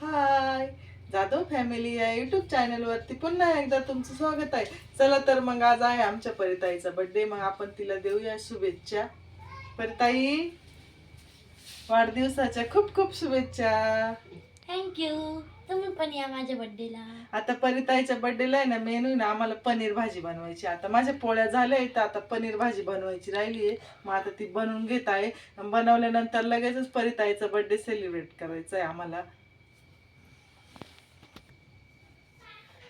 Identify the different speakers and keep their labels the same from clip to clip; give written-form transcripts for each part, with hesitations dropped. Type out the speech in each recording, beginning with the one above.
Speaker 1: हाय, Jadhav family या YouTube चॅनलवरती पुन्हा एकदा तुमचं स्वागत आहे. चला तर मग आज आहे आमच्या परिताईचा बर्थडे. मग आपण तिला देऊया शुभेच्छा. परिताई, वाढदिवसाच्या खूप खूप शुभेच्छा.
Speaker 2: थँक्यू. तुम्ही पण या माझ्या बर्थडेला.
Speaker 1: आता परिताईच्या बर्थडेला आहे ना, मेनू ना आम्हाला पनीर भाजी बनवायची. आता माझ्या पोळ्या झाल्या तर आता पनीर भाजी बनवायची राहिली आहे. मग आता ती बनवून घेत आहे. बनवल्यानंतर लगेचच परिताईचा बर्थडे सेलिब्रेट करायचा आहे आम्हाला.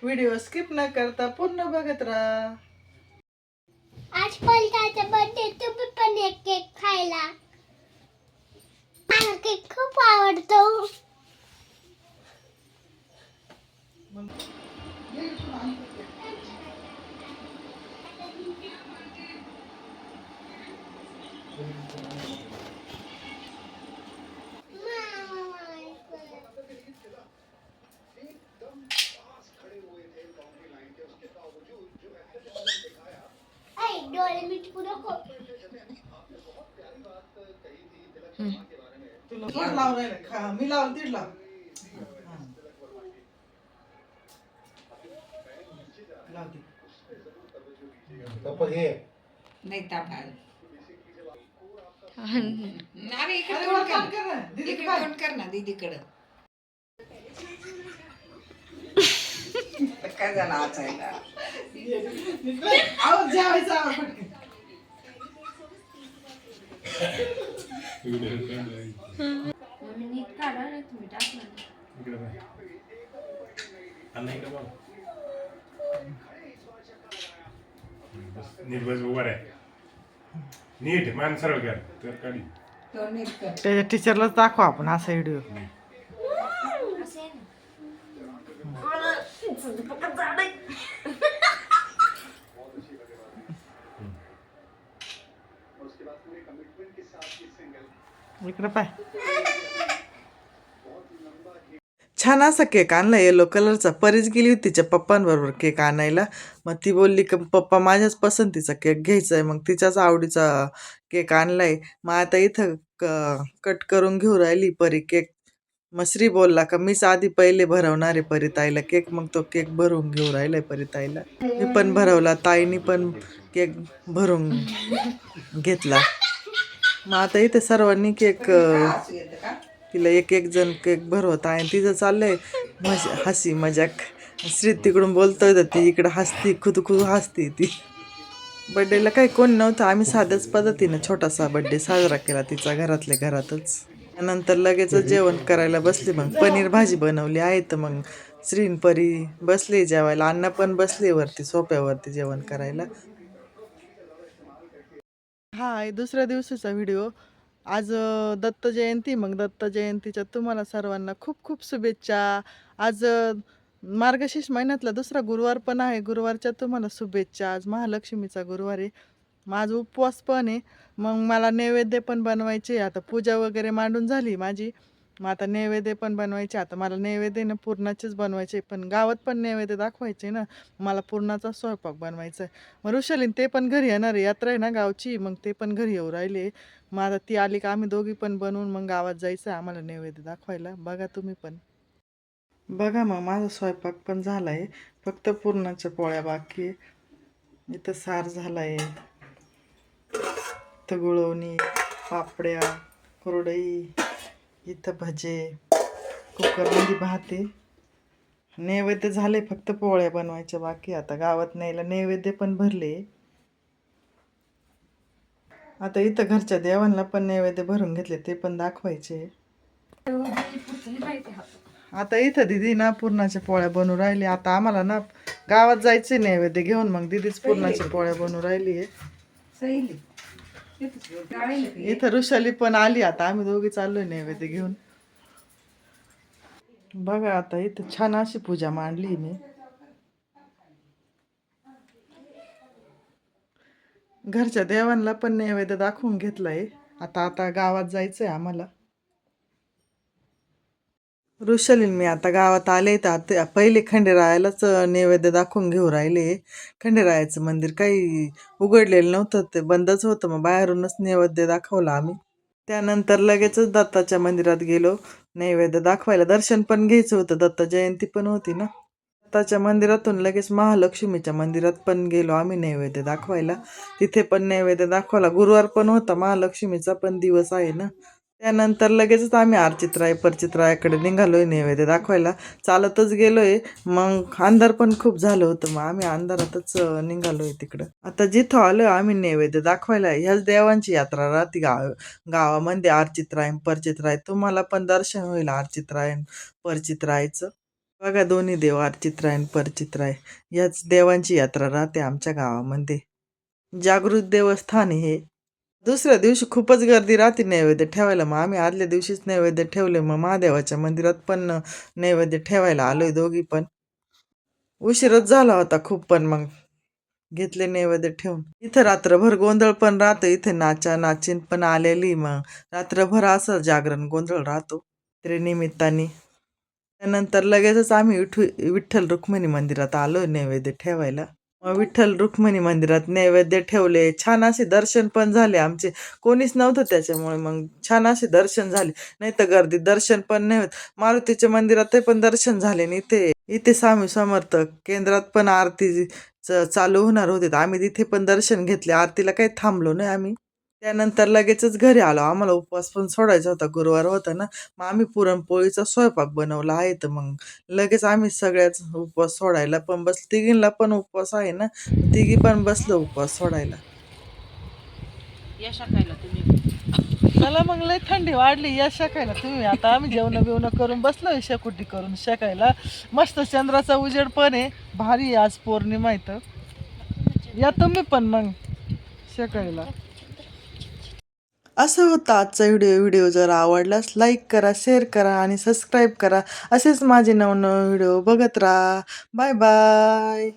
Speaker 1: व्हिडिओ स्किप न करता पूर्ण बघत राहा.
Speaker 2: आज पलकाचा बर्थडे, तुम्ही पण एक केक खायला. मला केक खूप आवडतो. डोळे मिटकू नको.
Speaker 1: तुला लाव राहिला मी लावून दीड लाव.
Speaker 3: नाही तापाल. अरे इकडे तोंड कर ना दीदीकडं. काय झालं आचायला?
Speaker 1: आवाज जेवायचा आवाज पटकन.
Speaker 2: नीट काढा ना तुम्ही टाकलं.
Speaker 4: नीट बस उभा आहे. नीट मान सरळ कर तर काढी.
Speaker 3: तो नीट कर.
Speaker 1: त्याच्या टीचरलाच दाखवा आपण असा व्हिडिओ.
Speaker 2: असे आहे ना.
Speaker 1: इकडे पाय. छान असा केक आणला येलो कलरचा. परीच गेली होती तिच्या पप्पांबरोबर केक आणायला. मग ती बोलली की पप्पा माझ्याच पसंतीचा केक घ्यायचा आहे. मग तिच्याच आवडीचा केक आणलाय. मग आता इथं कट करून घेऊ राहिली परी केक. मग श्री बोलला का मीच आधी पहिले भरवणार आहे परिताईला केक. मग तो केक भरून घेऊ राहिलाय परिताईला. मी पण भरवला, ताईनी पण केक भरून घेतला. मग आता इथे सर्वांनी केक
Speaker 3: असं येतं का?
Speaker 1: तिला एक एक जण केक भरवत आहे. तिचं चाललंय हसी मजाक. श्री तिकडून बोलतोय तर ती इकडं हसती, खुद हसती ती. बड्डेला काही कोण नव्हतं. आम्ही साध्याच पद्धतीने छोटासा बड्डे साजरा केला तिचा घरातल्या घरातच. नंतर लगेच जेवण करायला बसले. मग पनीर भाजी बनवली आहे. तर मग श्रीन परी बसले जेवायला. अण्णा पण बसले वरती सोफ्यावरती जेवण करायला. हा आहे दुसऱ्या दिवशीचा व्हिडिओ. आज दत्त जयंती. मग दत्त जयंतीच्या तुम्हाला सर्वांना खूप खूप शुभेच्छा. आज मार्गशीर्ष महिन्यातला दुसरा गुरुवार पण आहे. गुरुवारच्या तुम्हाला शुभेच्छा. आज महालक्ष्मीचा गुरुवार आहे. माझा उपवास पण आहे. मग मला नैवेद्य पण बनवायचे. आता पूजा वगैरे मांडून झाली माझी. मग आता नैवेद्य पण बनवायचे. आता मला नैवेद्य ना पुरणाचेच बनवायचे. पण गावात पण नैवेद्य दाखवायचे ना. मला पुरणाचा स्वयंपाक बनवायचा आहे. मग ऋषालीन ते पण घरी येणार आहे. यात्रा आहे ना गावची. मग ते पण घरी येऊ राहिले. मग आता ती आली का आम्ही दोघी पण बनवून मग गावात जायचं आहे आम्हाला नैवेद्य दाखवायला. बघा तुम्ही पण. बघा मग माझा स्वयंपाक पण झाला आहे. फक्त पुरणाच्या पोळ्या बाकी आहे. इथं सार झाला आहे. इथं गुळवणी, पापड्या, कुरडई, इथं भजे, कुकरमध्ये भात आहे. नैवेद्य झाले, फक्त पोळ्या बनवायच्या बाकी. आता गावात न्यायला नैवेद्य पण भरले. आता इथं घरच्या देवांना पण नैवेद्य भरून घेतले, ते पण दाखवायचे. आता इथं दिदी ना पुरणाच्या पोळ्या बनवू राहिली. आता आम्हाला ना गावात जायचे नैवेद्य घेऊन. मग दिदीच पुरणाच्या पोळ्या बनवू राहिली आहे. इथं ऋषाली पण आली. आता आम्ही दोघी चाललोय नैवेद्य घेऊन. बघा आता इथं छान अशी पूजा मांडली मी. घरच्या देवांना पण नैवेद्य दाखवून घेतलाय. आता गावात जायचंय आम्हाला. ऋषालीन मी आता गावात आले तर पहिले खंडेरायालाच नैवेद्य दाखवून घेऊ राहिले. खंडेरायाचं मंदिर काही उघडलेलं नव्हतं, ते बंदच होतं. मग बाहेरूनच नैवेद्य दाखवला आम्ही. त्यानंतर लगेचच दत्ताच्या मंदिरात गेलो नैवेद्य दाखवायला. दर्शन पण घ्यायचं होतं, दत्त जयंती पण होती ना. दत्ताच्या मंदिरातून लगेच महालक्ष्मीच्या मंदिरात पण गेलो आम्ही नैवेद्य दाखवायला. तिथे पण नैवेद्य दाखवला. गुरुवार पण होता, महालक्ष्मीचा पण दिवस आहे ना. त्यानंतर लगेचच आम्ही परचित्रायाकडे निघालोय नैवेद्य दाखवायला. चालतच गेलोय. मग अंधार पण खूप झालं होतं, मग आम्ही अंधारातच निघालोय तिकडं. आता जिथं आलोय आम्ही नैवेद्य दाखवायला, ह्याच देवांची यात्रा राहते गावामध्ये परचित्राय. तुम्हाला पण दर्शन होईल परचित्रायचं. बघा, दोन्ही देव परचित्राय याच देवांची यात्रा राहते आमच्या गावामध्ये. जागृत देवस्थान आहे हे. दुसऱ्या दिवशी खूपच गर्दी राहते नैवेद्य ठेवायला. मग आम्ही आदल्या दिवशीच नैवेद्य ठेवले. मग महादेवाच्या मंदिरात पण नैवेद्य ठेवायला आलोय दोघी पण. उशीरच झाला होता खूप, पण मग घेतले नैवेद्य ठेवून. इथं रात्रभर गोंधळ पण राहतो. इथे नाचीन पण आलेली. मग रात्रभर असं जागरण गोंधळ राहतो त्या निमित्ताने. त्यानंतर लगेचच आम्ही विठ्ठल रुक्मिणी मंदिरात आलोय नैवेद्य ठेवायला. मग विठ्ठल रुक्मिणी मंदिरात नैवेद्य ठेवले. छान असे दर्शन पण झाले आमचे. कोणीच नव्हतं त्याच्यामुळे मग छान असे दर्शन झाले. नाही तर गर्दीत दर्शन पण नाही होत. मारुतीच्या मंदिरात पण दर्शन झाले. आणि इथे स्वामी समर्थ केंद्रात पण आरती चालू होणार होते. आम्ही तिथे पण दर्शन घेतले. आरतीला काही थांबलो नाही आम्ही. त्यानंतर लगेचच घरी आलो. आम्हाला उपवास पण सोडायचा होता, गुरुवार होता ना. मग आम्ही पुरणपोळीचा स्वयंपाक बनवला आहे. तर मग लगेच आम्ही सगळ्याच उपवास सोडायला पण बसलो. तिघींना पण उपवास आहे ना, तिघी पण बसलो उपवास सोडायला. चला मग, लय थंडी वाढली, या शेकायला तुम्ही. आता आम्ही जेवण बिवणं करून बसलोय शेकोटी करून शेकायला. मस्त चंद्राचा उजेड पण आहे, भारी आहे. आज पौर्णिमा इथं. या तुम्ही पण मग शेकायला. असं होतं आजचा व्हिडिओ जर आवडलास लाईक करा, शेअर करा आणि सबस्क्राईब करा. असेच माझे नवनवीन व्हिडिओ बघत राहा. Bye bye.